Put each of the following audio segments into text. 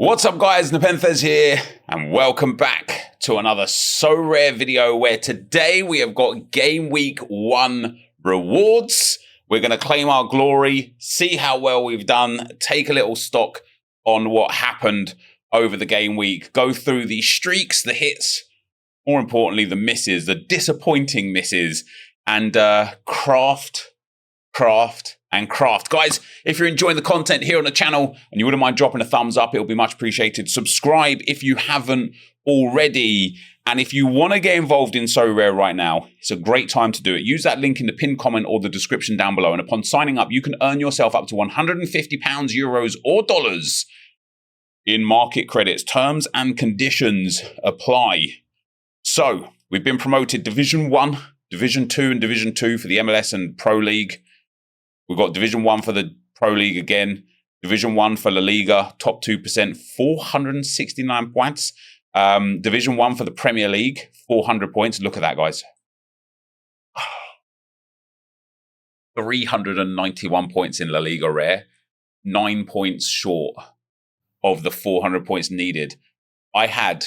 What's up guys, NepentheZ here, and welcome back to another Sorare video where today we have got Game Week 1 rewards. We're going to claim our glory, see how well we've done, take a little stock on what happened over the game week, go through the streaks, the hits, more importantly the misses, the disappointing misses, and craft. Guys, if you're enjoying the content here on the channel and you wouldn't mind dropping a thumbs up, it'll be much appreciated. Subscribe if you haven't already. And if you want to get involved in Sorare right now, it's a great time to do it. Use that link in the pinned comment or the description down below. And upon signing up, you can earn yourself up to £150, euros, or dollars in market credits. Terms and conditions apply. So, we've been promoted Division 1, Division 2, and Division 2 for the MLS and Pro League. We've got Division 1 for the Pro League again. Division 1 for La Liga, top 2%, 469 points. Division 1 for the Premier League, 400 points. Look at that, guys. 391 points in La Liga Rare. 9 points short of the 400 points needed. I had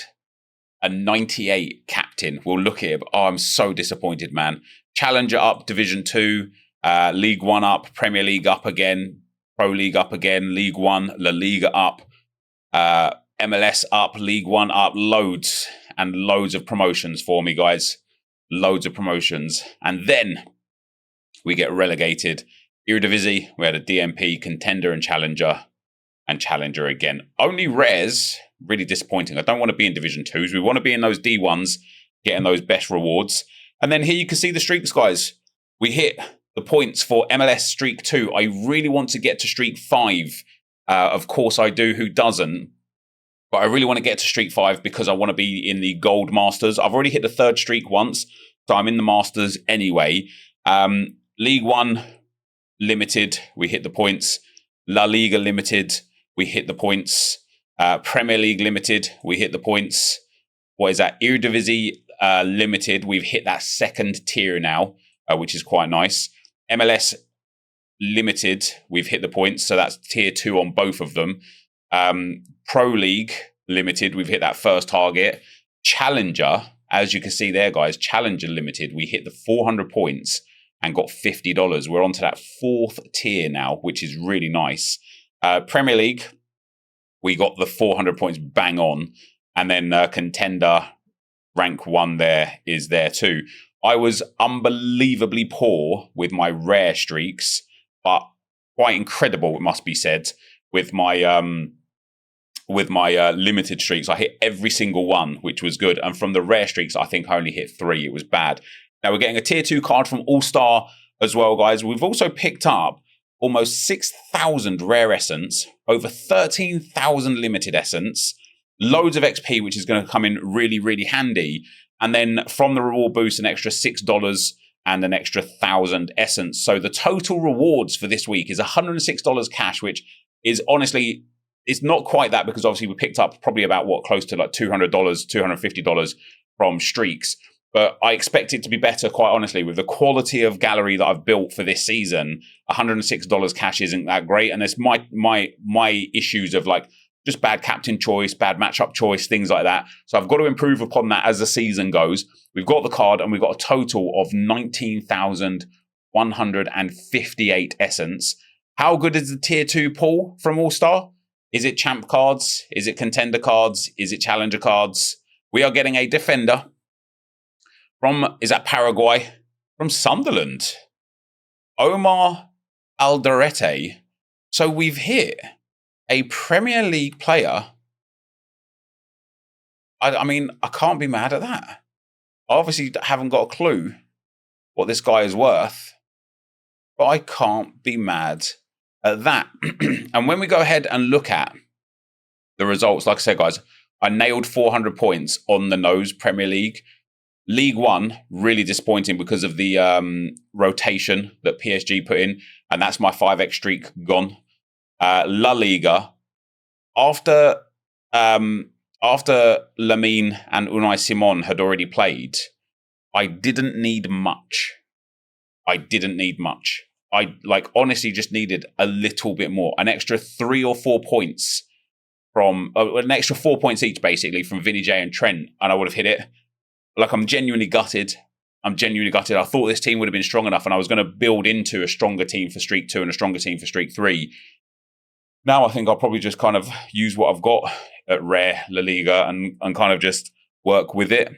a 98 captain. We'll look at it. Oh, I'm so disappointed, man. Challenger up, Division 2. League 1 up, Premier League up again, Pro League up again, League 1, La Liga up, MLS up, League 1 up, loads and loads of promotions for me, guys. Loads of promotions. And then we get relegated. Eredivisie, we had a DMP, Contender and Challenger again. Only rares, really disappointing. I don't want to be in Division 2s. We want to be in those D1s, getting those best rewards. And then here you can see the streaks, guys. We hit the points for MLS Streak 2. I really want to get to Streak 5. Of course I do, who doesn't? But I really want to get to Streak 5 because I want to be in the Gold Masters. I've already hit the 3rd streak once, so I'm in the Masters anyway. League 1 Limited, we hit the points. La Liga Limited, we hit the points. Premier League Limited, we hit the points. What is that? Eredivisie Limited, we've hit that 2nd tier now, which is quite nice. MLS Limited, we've hit the points, so that's tier 2 on both of them. Pro League Limited, we've hit that 1st target. Challenger, as you can see there, guys, Challenger Limited, we hit the 400 points and got $50. We're on to that 4th tier now, which is really nice. Premier League, we got the 400 points bang on. And then Contender, rank 1 there is there too. I was unbelievably poor with my rare streaks, but quite incredible, it must be said, with my limited streaks. I hit every single one, which was good. And from the rare streaks, I think I only hit 3. It was bad. Now we're getting a tier 2 card from All-Star as well, guys. We've also picked up almost 6,000 rare essence, over 13,000 limited essence, loads of XP, which is going to come in really, really handy. And then from the reward boost, an extra $6 and an extra 1,000 essence. So the total rewards for this week is $106 cash, which is honestly, it's not quite that because obviously we picked up probably about close to like $200, $250 from streaks. But I expect it to be better, quite honestly, with the quality of gallery that I've built for this season. $106 cash isn't that great. And it's my issues of like, just bad captain choice, bad matchup choice, things like that. So I've got to improve upon that as the season goes. We've got the card and we've got a total of 19,158 essence. How good is the tier 2 pull from All-Star? Is it champ cards? Is it contender cards? Is it challenger cards? We are getting a defender from, is that Paraguay? From Sunderland. Omar Alderete. So we've hit a Premier League player. I mean, I can't be mad at that. I obviously haven't got a clue what this guy is worth, but I can't be mad at that. And when we go ahead and look at the results, like I said, guys, I nailed 400 points on the nose, Premier League. League 1, really disappointing because of the rotation that PSG put in, and that's my 5x streak gone. La Liga, after Lamine and Unai Simon had already played, I didn't need much. I honestly just needed a little bit more, an extra 3 or 4 points from an extra 4 points each, basically, from Vinny J and Trent, and I would have hit it. Like, I'm genuinely gutted. I thought this team would have been strong enough, and I was going to build into a stronger team for Streak 2 and a stronger team for Streak 3. Now I think I'll probably just kind of use what I've got at Rare, La Liga, and kind of just work with it,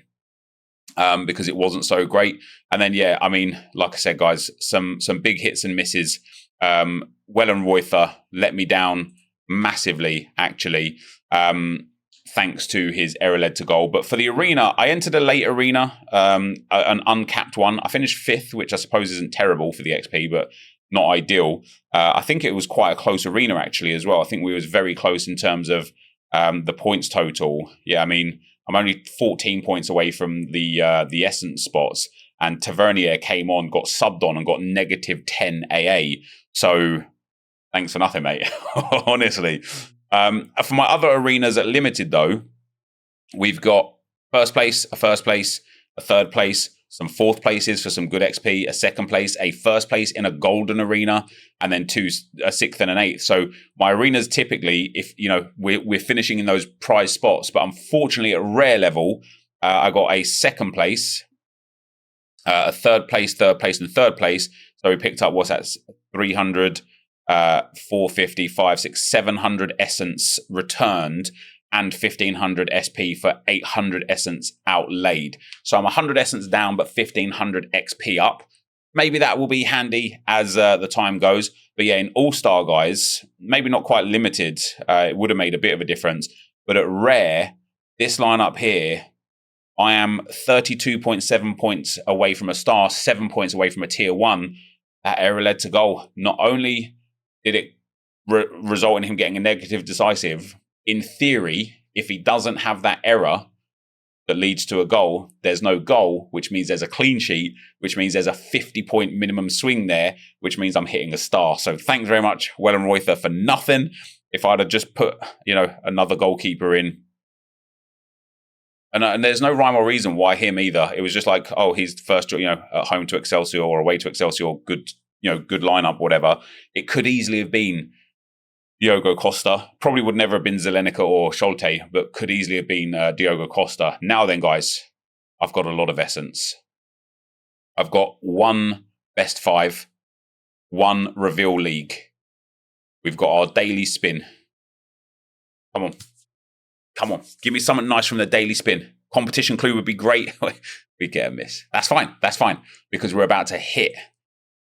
because it wasn't so great. And then, yeah, I mean, like I said, guys, some big hits and misses. Wellenreuther let me down massively, actually, thanks to his error led to goal. But for the arena, I entered a late arena, an uncapped one. I finished 5th, which I suppose isn't terrible for the XP, but not ideal. I think it was quite a close arena, actually, as well. I think we was very close in terms of the points total. Yeah, I mean, I'm only 14 points away from the Essence spots, and Tavernier came on, got subbed on, and got negative 10 AA. So thanks for nothing, mate. Honestly. For my other arenas at Limited, though, we've got first place, a third place, some 4th places for some good XP, a 2nd place, a 1st place in a golden arena, and then a 6th and an 8th. So my arenas typically, if you know, we're finishing in those prize spots, but unfortunately at rare level, I got a 2nd place, a 3rd place, and 3rd place. So we picked up, what's that, 300, 450, 5, 6, 700 essence returned, and 1500 SP for 800 essence outlaid. So I'm 100 essence down, but 1500 XP up. Maybe that will be handy as the time goes. But yeah, in All-Star, guys, maybe not quite Limited. It would have made a bit of a difference. But at Rare, this lineup here, I am 32.7 points away from a star, 7 points away from a tier 1. That error led to goal. Not only did it result in him getting a negative decisive, in theory, if he doesn't have that error that leads to a goal, there's no goal, which means there's a clean sheet, which means there's a 50-point minimum swing there, which means I'm hitting a star. So thanks very much, Wellenreuther, for nothing. If I'd have just put, you know, another goalkeeper in, and there's no rhyme or reason why him either. It was just like, oh, he's first, you know, at home to Excelsior or away to Excelsior, good, you know, good lineup, whatever. It could easily have been Diogo Costa. Probably would never have been Zelenica or Scholte, but could easily have been Diogo Costa. Now then, guys, I've got a lot of essence. I've got 1 best 5, 1 reveal league. We've got our daily spin. Come on. Give me something nice from the daily spin. Competition clue would be great. We get a miss. That's fine, because we're about to hit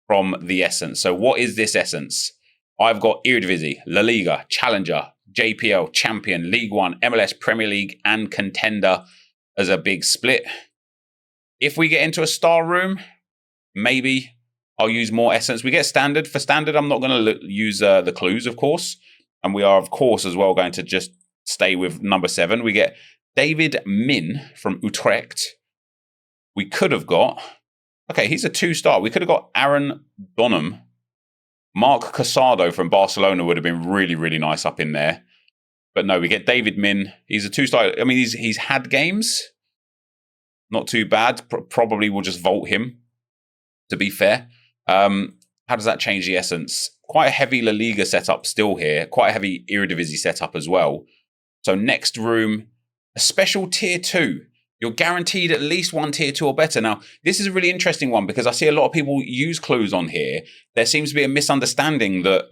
from the essence. So what is this essence? I've got Eredivisie, La Liga, Challenger, JPL, Champion, League One, MLS, Premier League, and Contender as a big split. If we get into a star room, maybe I'll use more essence. We get standard. For standard, I'm not going to use the clues, of course. And we are, of course, as well going to just stay with number 7. We get David Min from Utrecht. We could have got... Okay, he's a 2-star. We could have got Aaron Donham. Mark Casado from Barcelona would have been really, really nice up in there. But no, we get David Min. He's a 2-star. I mean, he's had games. Not too bad. Probably will just vault him, to be fair. How does that change the essence? Quite a heavy La Liga setup still here. Quite a heavy Eredivisie setup as well. So next room, a special tier 2. You're guaranteed at least 1 tier 2 or better. Now, this is a really interesting one because I see a lot of people use clues on here. There seems to be a misunderstanding that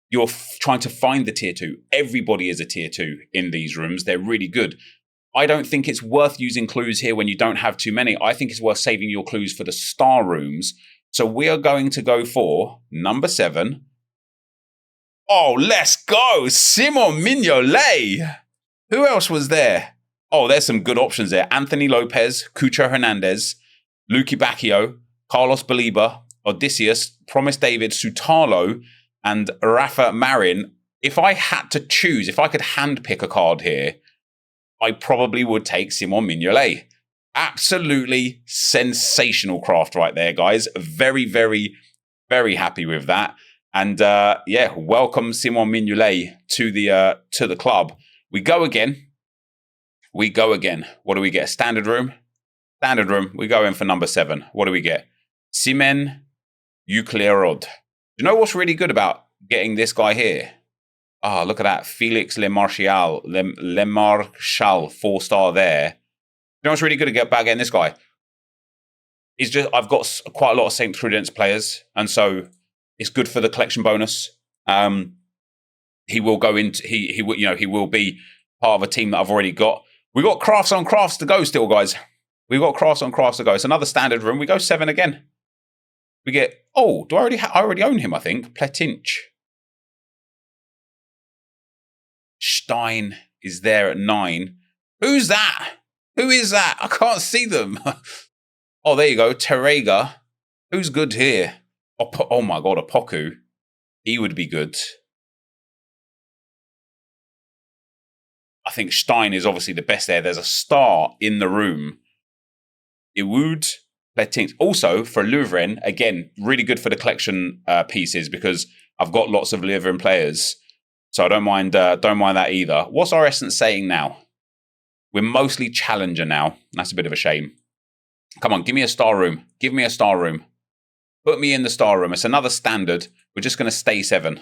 you're trying to find the tier 2. Everybody is a tier 2 in these rooms. They're really good. I don't think it's worth using clues here when you don't have too many. I think it's worth saving your clues for the star rooms. So we are going to go for number 7. Oh, let's go. Simon Mignolet. Who else was there? Oh, there's some good options there. Anthony Lopez, Cucho Hernandez, Luki Bacchio, Carlos Baliba, Odysseus, Promise David, Sutalo, and Rafa Marin. If I had to choose, if I could handpick a card here, I probably would take Simon Mignolet. Absolutely sensational craft right there, guys. Very, very, very happy with that. And yeah, welcome Simon Mignolet to the club. We go again. What do we get? Standard room. We go in for number 7. What do we get? Simen Uklerod. You know what's really good about getting this guy here? Ah, look at that. Felix Lemarchal, 4-star there. You know what's really good about getting this guy? I've got quite a lot of St. Prudence players, and so it's good for the collection bonus. He will go into he will be part of a team that I've already got. We got crafts on crafts to go still, guys. We've got crafts on crafts to go. It's another standard room. We go 7 again. We get I already own him, I think. Pletinch. Stein is there at 9. Who's that? Who is that? I can't see them. Oh, there you go. Terega. Who's good here? Oh my god, Opoku. He would be good. I think Stein is obviously the best there. There's a star in the room. Iwood. Also, for Louvren, again, really good for the collection pieces because I've got lots of Louvren players. So I don't mind that either. What's our essence saying now? We're mostly challenger now. That's a bit of a shame. Come on, give me a star room. Give me a star room. Put me in the star room. It's another standard. We're just going to stay 7.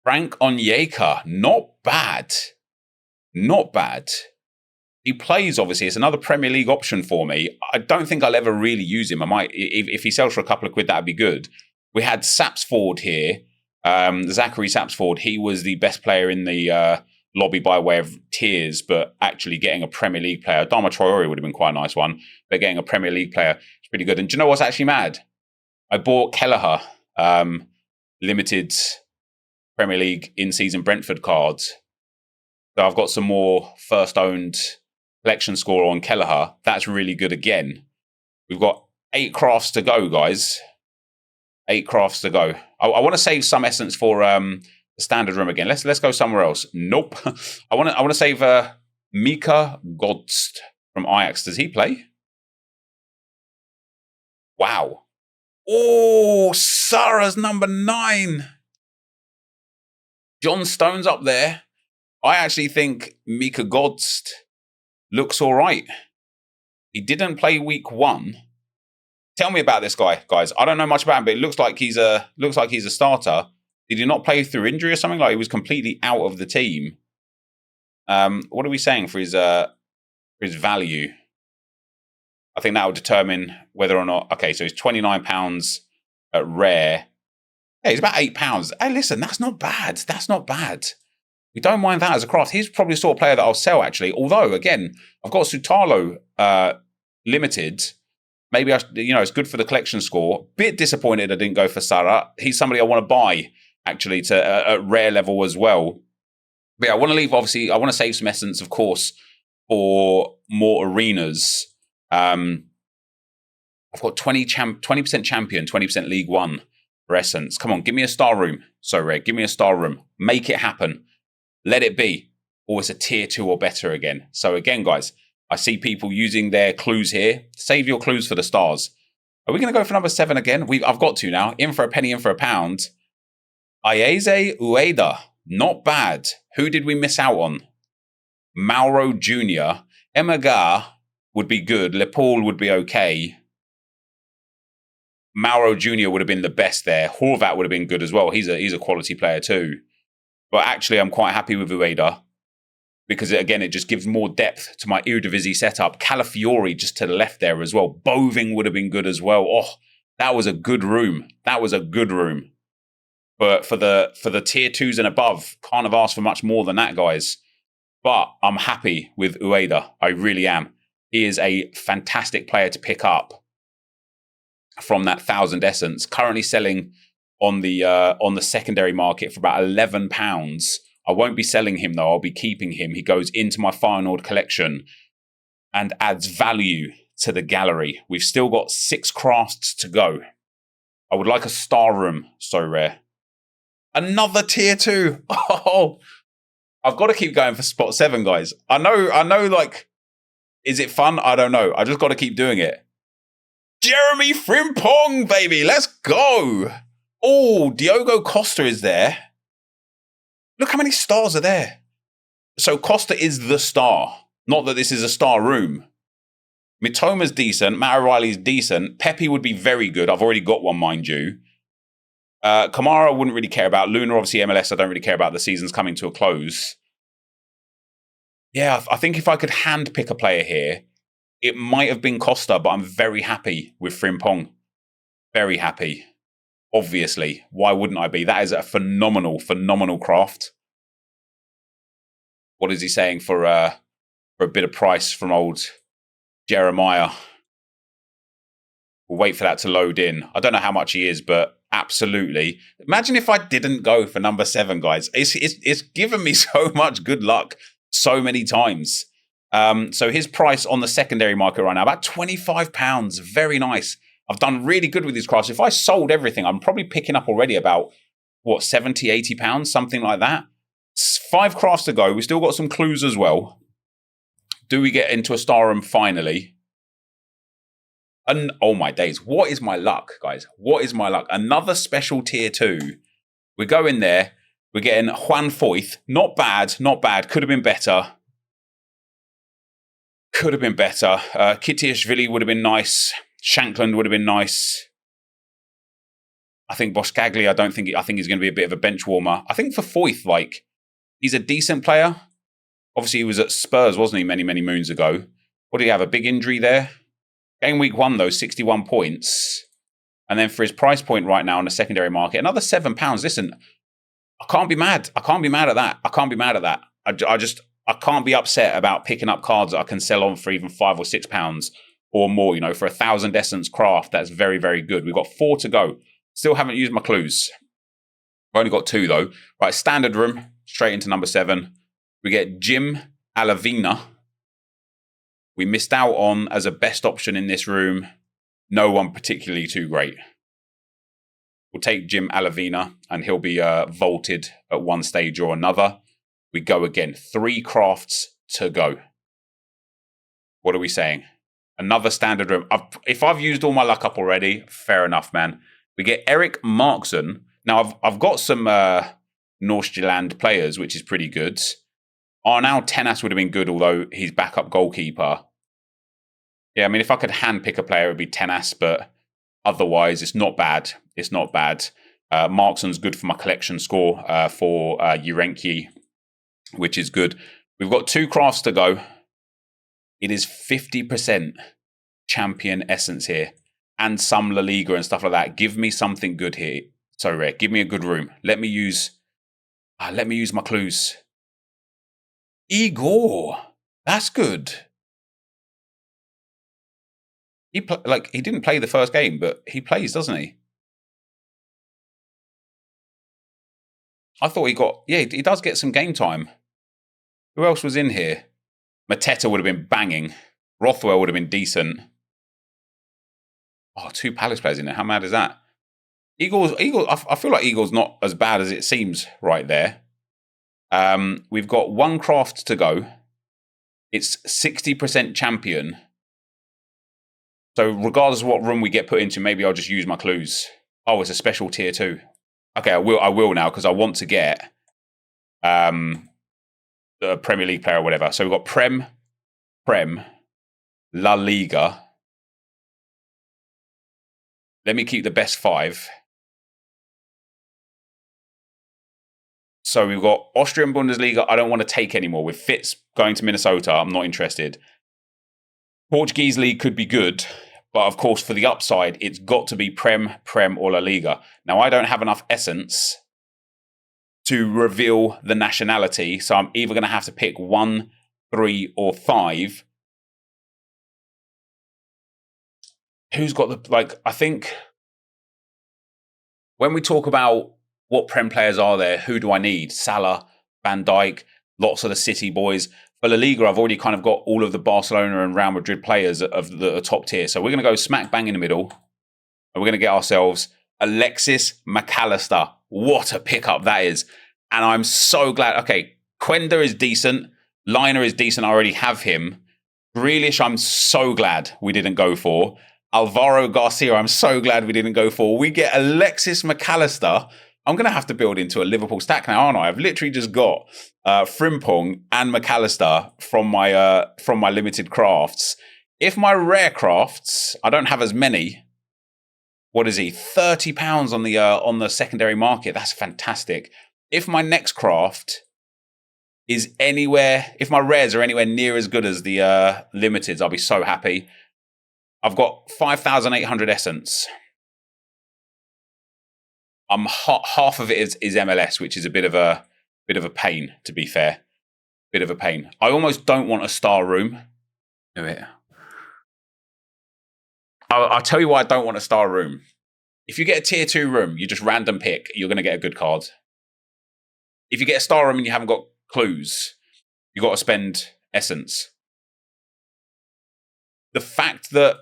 Frank Onyeka. Not bad. Not bad. He plays, obviously. It's another Premier League option for me. I don't think I'll ever really use him. I might, if he sells for a couple of quid, that'd be good. We had Sapsford here. Zachary Sapsford. He was the best player in the lobby by way of tiers, but actually getting a Premier League player. Dharma Traore would have been quite a nice one, but getting a Premier League player is pretty good. And do you know what's actually mad? I bought Kelleher limited Premier League in-season Brentford cards. So I've got some more first-owned collection score on Kelleher. That's really good again. We've got 8 crafts to go, guys. 8 crafts to go. I want to save some essence for the standard room again. Let's go somewhere else. Nope. I want to save Mika Godst from Ajax. Does he play? Wow. Oh, Sarah's number 9. John Stone's up there. I actually think Mika Godst looks all right. He didn't play week 1. Tell me about this guy, guys. I don't know much about him, but it looks like he's a starter. Did he not play through injury or something? Like he was completely out of the team. What are we saying for his value? I think that will determine whether or not. Okay, so he's £29 at rare. Yeah, he's about £8. Hey, listen, that's not bad. That's not bad. We don't mind that as a craft. He's probably the sort of player that I'll sell, actually. Although, again, I've got Sutalo limited. Maybe it's good for the collection score. Bit disappointed I didn't go for Sarah. He's somebody I want to buy, actually, to at rare level as well. But yeah, I want to leave, obviously, I want to save some essence, of course, for more arenas. I've got 20% champion, 20% League One for essence. Come on, give me a star room. So rare, give me a star room. Make it happen. Let it be. Or it's a tier 2 or better again. So again, guys, I see people using their clues here. Save your clues for the stars. Are we going to go for number 7 again? I've got to now. In for a penny, in for a pound. Ayeze Ueda. Not bad. Who did we miss out on? Mauro Jr. Emagar would be good. Lepal would be okay. Mauro Jr. would have been the best there. Horvat would have been good as well. He's a quality player too. But actually, I'm quite happy with Ueda because, again, it just gives more depth to my Eredivisie setup. Calafiori just to the left there as well. Boving would have been good as well. Oh, that was a good room. That was a good room. But for the tier 2s and above, can't have asked for much more than that, guys. But I'm happy with Ueda. I really am. He is a fantastic player to pick up from that 1,000 essence. Currently selling on the secondary market for about £11. I won't be selling him though. I'll be keeping him. He goes into my Feyenoord collection and adds value to the gallery. We've still got 6 crafts to go. I would like a star room. So rare. Another tier 2. Oh, I've got to keep going for spot 7, guys. I know. Like, is it fun? I don't know. I just got to keep doing it. Jeremy Frimpong, baby. Let's go. Oh, Diogo Costa is there. Look how many stars are there. So Costa is the star. Not that this is a star room. Mitoma's decent. Matt O'Reilly's decent. Pepe would be very good. I've already got one, mind you. Kamara I wouldn't really care about. Luna, obviously MLS, I don't really care about. The season's coming to a close. Yeah, I think if I could hand pick a player here, it might have been Costa, but I'm very happy with Frimpong. Very happy. Obviously. Why wouldn't I be? That is a phenomenal, phenomenal craft. What is he saying for a bit of price from old Jeremiah? We'll wait for that to load in. I don't know how much he is, but absolutely. Imagine if I didn't go for number 7, guys. It's given me so much good luck so many times. So his price on the secondary market right now, about £25. Very nice. I've done really good with these crafts. If I sold everything, I'm probably picking up already about, what, 70, £80, something like that. 5 crafts to go. We still got some clues as well. Do we get into a star room finally? And oh my days, what is my luck, guys? What is my luck? Another special tier 2. We go in there. We're getting Juan Foyth. Not bad, not bad. Could have been better. Could have been better. Kitiashvili would have been nice. Shankland would have been nice. I think Boskagli, I think he's going to be a bit of a bench warmer. I think for Foyth, like, he's a decent player. Obviously, he was at Spurs, wasn't he, many, many moons ago. What did he have? A big injury there? Game week 1, though, 61 points. And then for his price point right now on the secondary market, another £7. Listen, I can't be mad. I can't be mad at that. I can't be mad at that. I can't be upset about picking up cards that I can sell on for even £5 or £6 or more. You know, for 1,000 essence craft, that's very, very good. We've got 4 to go. Still haven't used my clues. I've only got 2 though. Right, standard room, straight into number 7. We get Jim Alavina. We missed out on, as a best option in this room, no one particularly too great. We'll take Jim Alavina, and he'll be vaulted at one stage or another. We go again. 3 crafts to go. What are we saying? Another standard room. If I've used all my luck up already, fair enough, man. We get Eric Markson. Now, I've got some Nordsjælland players, which is pretty good. Now Tenas would have been good, although he's backup goalkeeper. Yeah, I mean, if I could handpick a player, it would be Tenas, but otherwise, it's not bad. It's not bad. Markson's good for my collection score for Urenki, which is good. We've got 2 crafts to go. It is 50% champion essence here, and some La Liga and stuff like that. Give me something good here. So rare. Give me a good room. Let me use my clues. Igor. That's good. He didn't play the first game, but he plays, doesn't he? I thought he got... Yeah, he does get some game time. Who else was in here? Mateta would have been banging. Rothwell would have been decent. Oh, 2 Palace players in there. How mad is that? Eagles. I feel like Eagles not as bad as it seems right there. We've got 1 craft to go. It's 60% champion. So regardless of what room we get put into, maybe I'll just use my clues. Oh, it's a special tier 2. Okay, I will now, because I want to get the Premier League player or whatever. So we've got Prem, La Liga. Let me keep the best 5. So we've got Austrian Bundesliga. I don't want to take anymore. With Fitz going to Minnesota, I'm not interested. Portuguese League could be good, but of course, for the upside, it's got to be Prem, or La Liga. Now, I don't have enough essence to reveal the nationality, so I'm either going to have to pick 1, 3, or 5. Who's got the... I think when we talk about what Prem players are there, who do I need? Salah, Van Dijk, lots of the City boys. For La Liga, I've already kind of got all of the Barcelona and Real Madrid players of the top tier. So we're going to go smack bang in the middle. And we're going to get ourselves Alexis McAllister. What a pickup that is. And I'm so glad. Okay, Quenda is decent. Liner is decent. I already have him. Grealish, I'm so glad we didn't go for. Alvaro Garcia, I'm so glad we didn't go for. We get Alexis McAllister. I'm going to have to build into a Liverpool stack now, aren't I? I've literally just got Frimpong and McAllister from my limited crafts. If my rare crafts, I don't have as many. what is he? £30 on the secondary market. That's fantastic. If my next craft is anywhere, if my rares are anywhere near as good as the limiteds, I'll be so happy. I've got 5,800 essence. Half of it is MLS, which is a bit of a pain, to be fair. Bit of a pain. I almost don't want a star room. Do it. I'll tell you why I don't want a star room. If you get a tier 2 room, you just random pick, you're going to get a good card. If you get a star room and you haven't got clues, you got to spend essence. The fact that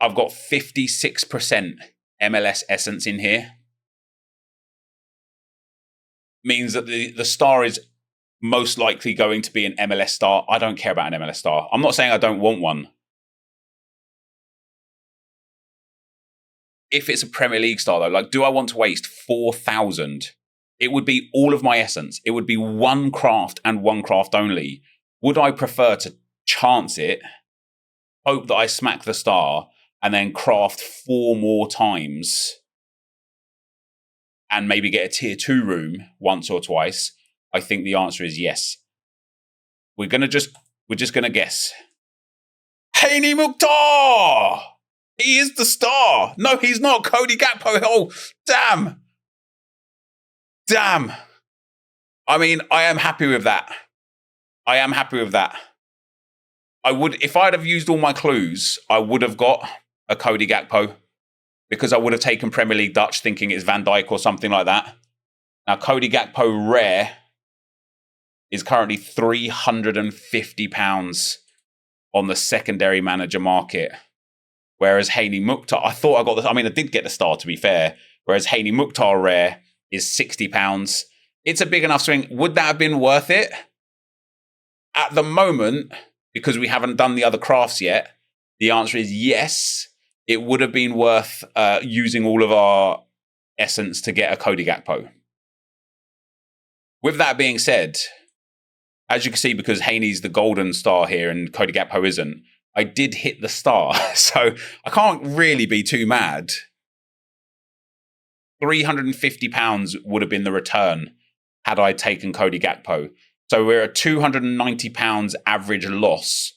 I've got 56% MLS essence in here means that the star is most likely going to be an MLS star. I don't care about an MLS star. I'm not saying I don't want one. If it's a Premier League star, though, like, do I want to waste 4,000? It would be all of my essence. It would be one craft and one craft only. Would I prefer to chance it, hope that I smack the star, and then craft 4 more times and maybe get a tier 2 room once or twice? I think the answer is yes. We're just gonna guess. Haney Mukhtar! He is the star. No, he's not. Cody Gakpo. Oh, damn. Damn. I mean, I am happy with that. I am happy with that. I would, if I'd have used all my clues, I would have got a Cody Gakpo, because I would have taken Premier League Dutch thinking it's Van Dijk or something like that. Now, Cody Gakpo rare is currently £350 on the secondary manager market. Whereas Haney Mukhtar, I thought I got I did get the star, to be fair. Whereas Haney Mukhtar rare is £60. It's a big enough swing. Would that have been worth it? At the moment, because we haven't done the other crafts yet, the answer is yes. It would have been worth using all of our essence to get a Cody Gakpo. With that being said, as you can see, because Haney's the golden star here and Cody Gakpo isn't, I did hit the star, so I can't really be too mad. £350 would have been the return had I taken Cody Gakpo. So we're at £290 average loss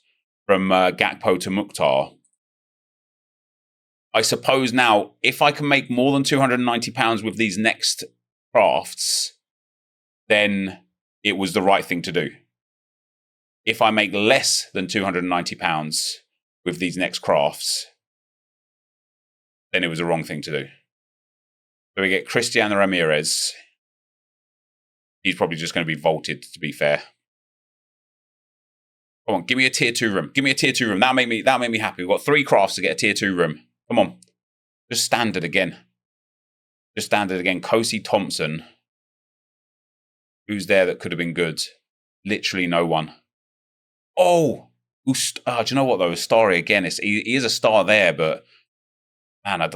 from Gakpo to Mukhtar. I suppose now, if I can make more than £290 with these next crafts, then it was the right thing to do. If I make less than £290 with these next crafts, then it was the wrong thing to do. So we get Cristiano Ramirez. He's probably just going to be vaulted, to be fair. Come on, give me a tier 2 room. Give me a tier 2 room. That made me happy. We've got 3 crafts to get a tier 2 room. Come on. Just standard again. Just standard again. Kosi Thompson. Who's there that could have been good? Literally no one. Oh! Do you know what, though? Starry again. He is a star there, but man,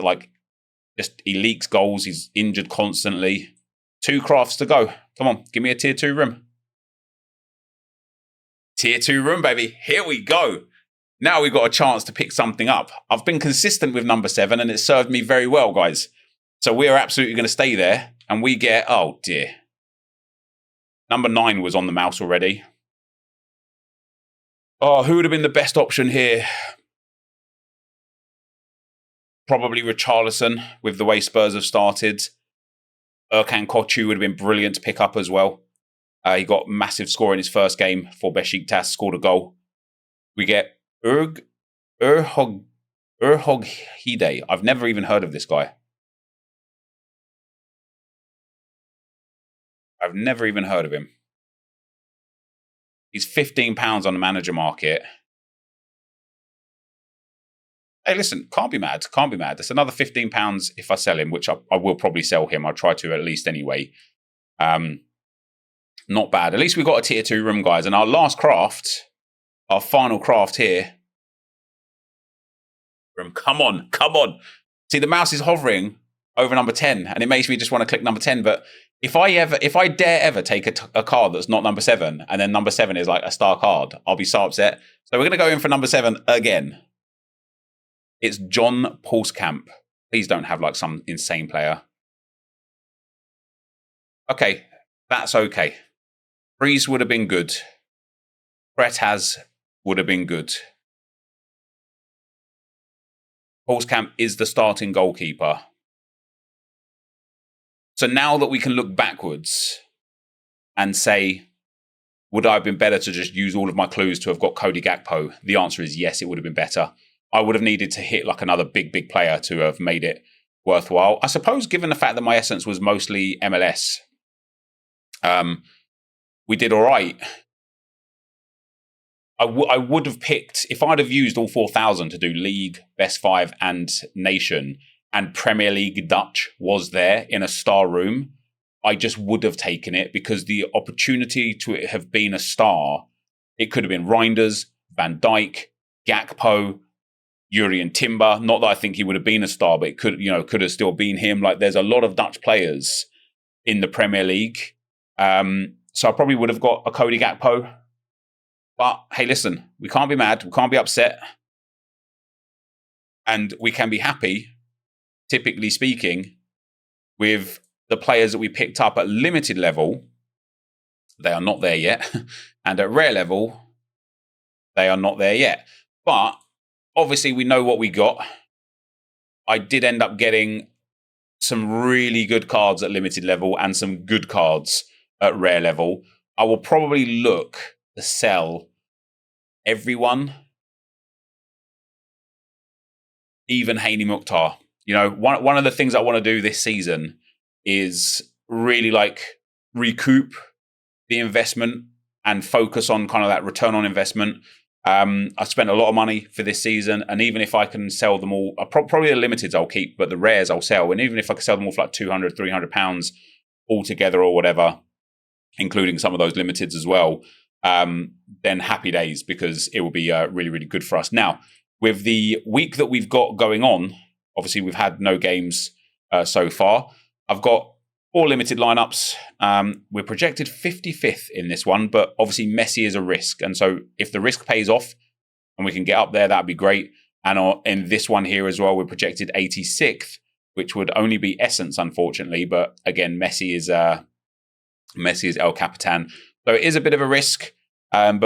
he leaks goals. He's injured constantly. 2 crafts to go. Come on, give me a tier 2 room. Tier 2 room, baby. Here we go. Now we've got a chance to pick something up. I've been consistent with number 7, and it served me very well, guys. So we are absolutely going to stay there, and we get, oh dear. Number 9 was on the mouse already. Oh, who would have been the best option here? Probably Richarlison, with the way Spurs have started. Erkan Koçu would have been brilliant to pick up as well. He got massive score in his first game for Beşiktaş, scored a goal. We get Erhoghide. I've never even heard of this guy. I've never even heard of him. He's £15 on the manager market. Hey, listen, can't be mad. Can't be mad. It's another £15 if I sell him, which I will probably sell him. I'll try to at least anyway. Not bad. At least we got a tier 2 room, guys. And our last craft, our final craft here. Room. Come on, come on. See, the mouse is hovering over number 10, and it makes me just want to click number 10. But if I dare ever take a card that's not number 7, and then number 7 is like a star card, I'll be so upset. So we're going to go in for number 7 again. It's John Pulskamp. Please don't have like some insane player. Okay, that's okay. Breeze would have been good. NepentheZ would have been good. Camp is the starting goalkeeper. So now that we can look backwards and say, would I have been better to just use all of my clues to have got Cody Gakpo? The answer is yes, it would have been better. I would have needed to hit like another big player to have made it worthwhile. I suppose given the fact that my essence was mostly MLS, we did all right. I would have picked, if I'd have used all 4,000 to do League, Best 5 and Nation, and Premier League Dutch was there in a star room, I just would have taken it because the opportunity to have been a star, it could have been Reinders, Van Dijk, Gakpo, Jurrien Timber. Not that I think he would have been a star, but it could have still been him. Like there's a lot of Dutch players in the Premier League. So I probably would have got a Cody Gakpo. But hey, listen, we can't be mad. We can't be upset. And we can be happy, typically speaking, with the players that we picked up at limited level. They are not there yet. And at rare level, they are not there yet. But obviously, we know what we got. I did end up getting some really good cards at limited level and some good cards at rare level. I will probably look to sell everyone, even Haney Mukhtar. You know, one of the things I want to do this season is really like recoup the investment and focus on kind of that return on investment. I spent a lot of money for this season, and even if I can sell them all, probably the limiteds I'll keep, but the rares I'll sell. And even if I can sell them all for like £200, £300 altogether or whatever, including some of those limiteds as well, then happy days, because it will be really, really good for us. Now, with the week that we've got going on, obviously we've had no games so far. I've got 4 limited lineups. We're projected 55th in this one, but obviously Messi is a risk. And so if the risk pays off and we can get up there, that'd be great. And in this one here as well, we're projected 86th, which would only be Essence, unfortunately. But again, Messi is El Capitan. So it is a bit of a risk. But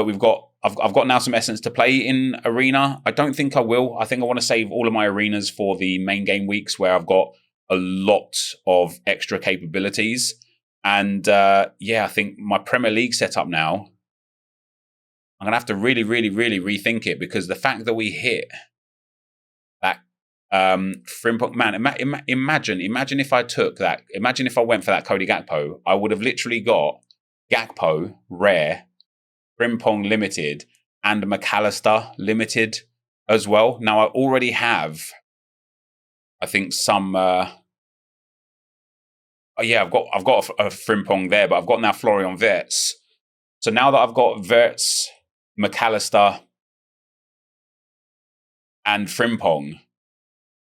I've got now some Essence to play in Arena. I don't think I will. I think I want to save all of my arenas for the main game weeks where I've got a lot of extra capabilities. And I think my Premier League setup now, I'm going to have to really, really, really rethink it, because the fact that we hit that Frimpong, man, imagine if I took that, imagine if I went for that Cody Gakpo, I would have literally got Gakpo, rare, Frimpong limited, and McAllister limited as well. Now I already have, I think, some. I've got a Frimpong there, but I've got now Florian Wirtz. So now that I've got Wirtz, McAllister, and Frimpong,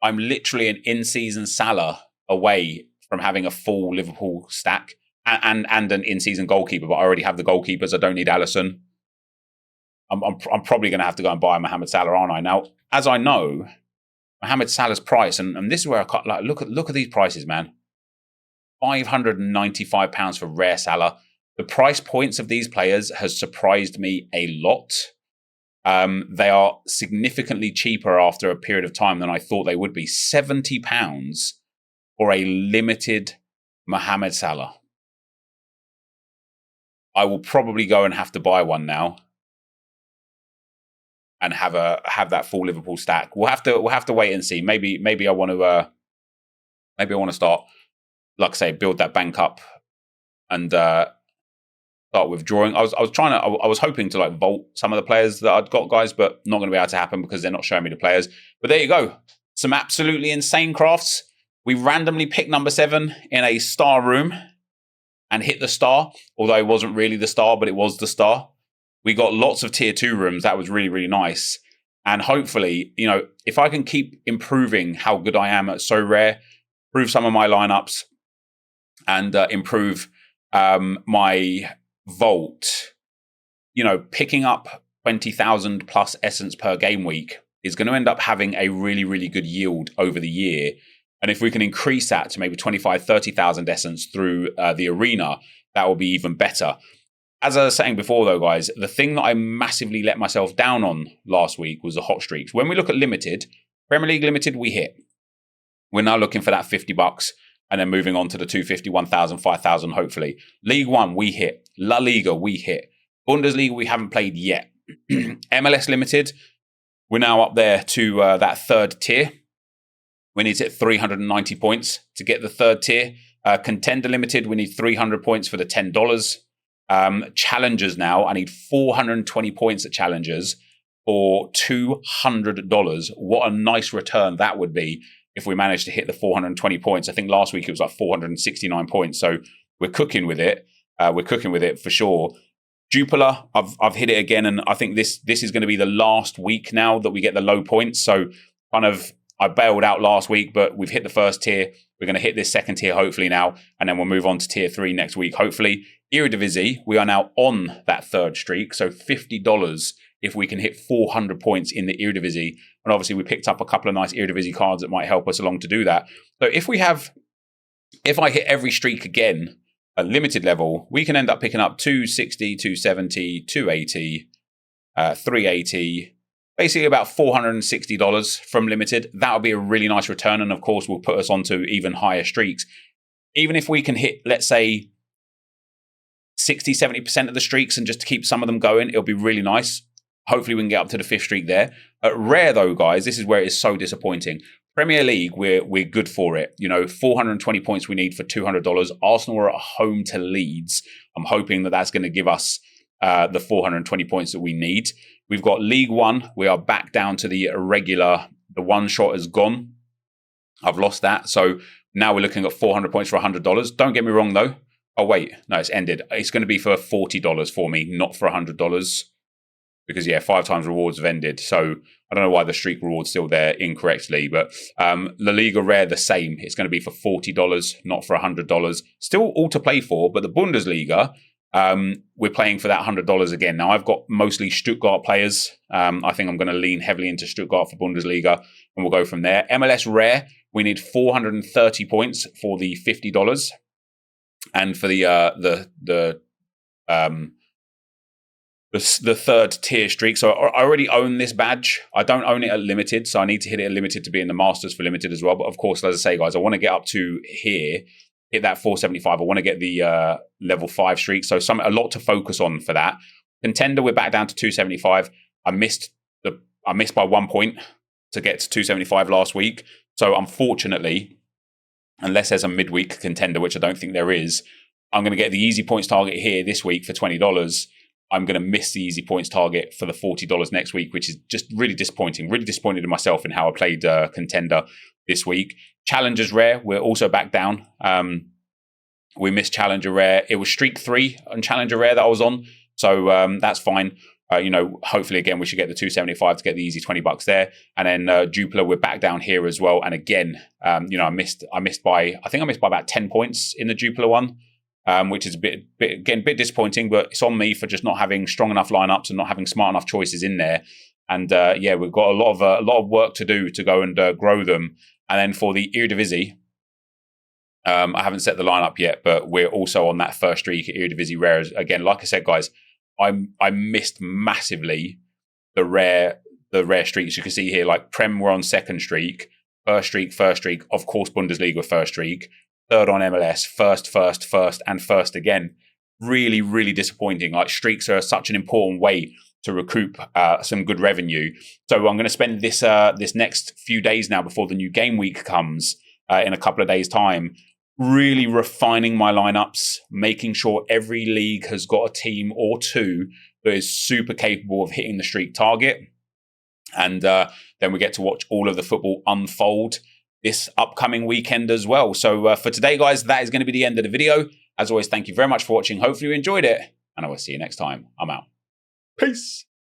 I'm literally an in-season Salah away from having a full Liverpool stack and an in-season goalkeeper. But I already have the goalkeepers. I don't need Alisson. I'm probably going to have to go and buy Mohamed Salah, aren't I? Now, as I know, Mohamed Salah's price, and this is where I cut, like, look at these prices, man. £595 for rare Salah. The price points of these players has surprised me a lot. They are significantly cheaper after a period of time than I thought they would be. £70 for a limited Mohamed Salah. I will probably go and have to buy one now and have that full Liverpool stack. We'll have to wait and see. Maybe I want to start, like I say, build that bank up and start withdrawing. I was hoping to like vault some of the players that I'd got, guys, but not going to be able to happen because they're not showing me the players. But there you go. Some absolutely insane crafts. We randomly picked number 7 in a star room and hit the star, although it wasn't really the star, but it was the star. We got lots of tier 2 rooms. That was really, really nice. And hopefully, if I can keep improving how good I am at So Rare, improve some of my lineups, and improve my vault, picking up 20,000 plus essence per game week is going to end up having a really, really good yield over the year. And if we can increase that to maybe 25, 30,000 essence through the arena, that will be even better. As I was saying before, though, guys, the thing that I massively let myself down on last week was the hot streaks. When we look at limited, Premier League limited, we hit. We're now looking for that $50 and then moving on to the 250, 1,000, 5,000, hopefully. League One, we hit. La Liga, we hit. Bundesliga, we haven't played yet. MLS limited, we're now up there to that third tier. We need to hit 390 points to get the third tier. Contender limited, we need 300 points for the $10. Challengers now, I need 420 points at challengers for $200. What a nice return that would be if we managed to hit the 420 points. I think last week it was like 469 points. So we're cooking with it. We're cooking with it for sure. Jupiler, I've hit it again, and I think this is going to be the last week now that we get the low points. So kind of I bailed out last week, but we've hit the first tier. We're going to hit this second tier hopefully now, and then we'll move on to tier 3 next week, hopefully. Eredivisie, we are now on that third streak, so $50 if we can hit 400 points in the Eredivisie. And obviously we picked up a couple of nice Eredivisie cards that might help us along to do that. So if I hit every streak again at limited level, we can end up picking up 260, 270, 280, 380, basically about $460 from limited. That would be a really nice return, and of course will put us onto even higher streaks. Even if we can hit, let's say, 60, 70% of the streaks and just to keep some of them going, it'll be really nice. Hopefully we can get up to the 5th streak there. At Rare though, guys, this is where it is so disappointing. Premier League, we're good for it. 420 points we need for $200. Arsenal are at home to Leeds. I'm hoping that that's going to give us the 420 points that we need. We've got League One. We are back down to the regular. The one shot is gone. I've lost that. So now we're looking at 400 points for $100. Don't get me wrong though. Oh wait, no, it's ended. It's going to be for $40 for me, not for $100. Because, yeah, 5 times rewards have ended. So I don't know why the streak reward's still there incorrectly. But La Liga Rare, the same. It's going to be for $40, not for $100. Still all to play for. But the Bundesliga, we're playing for that $100 again. Now, I've got mostly Stuttgart players. I think I'm going to lean heavily into Stuttgart for Bundesliga. And we'll go from there. MLS Rare, we need 430 points for the $50. And for the third tier streak. So I already own this badge. I don't own it at limited, so I need to hit it at limited to be in the Masters for limited as well. But of course, as I say, guys, I want to get up to here, hit that 475. I want to get the level 5 streak. So a lot to focus on for that. Contender, we're back down to 275. I missed by 1 point to get to 275 last week. So unfortunately, unless there's a midweek contender, which I don't think there is, I'm going to get the easy points target here this week for $20. I'm going to miss the easy points target for the $40 next week, which is just really disappointing. Really disappointed in myself in how I played contender this week. Challengers Rare, we're also back down. We missed Challenger Rare. It was streak 3 on Challenger Rare that I was on. So that's fine. Hopefully again, we should get the 275 to get the easy $20 there. And then Jupiler, we're back down here as well. And again, I missed by about 10 points in the Jupiler one. Which is a bit disappointing, but it's on me for just not having strong enough lineups and not having smart enough choices in there. And we've got a lot of work to do to go and grow them. And then for the Eredivisie, I haven't set the lineup yet, but we're also on that first streak at Eredivisie Rare. Again, like I said, guys, I missed massively the rare streaks. You can see here, like Prem, we're on second streak, first streak. Of course, Bundesliga first streak. Third on MLS, first, and first again. Really, really disappointing. Like, streaks are such an important way to recoup some good revenue. So I'm going to spend this next few days now before the new game week comes in a couple of days' time, really refining my lineups, making sure every league has got a team or two that is super capable of hitting the streak target. And then we get to watch all of the football unfold this upcoming weekend as well. So for today, guys, that is going to be the end of the video. As always, thank you very much for watching. Hopefully you enjoyed it, and I will see you next time. I'm out. Peace.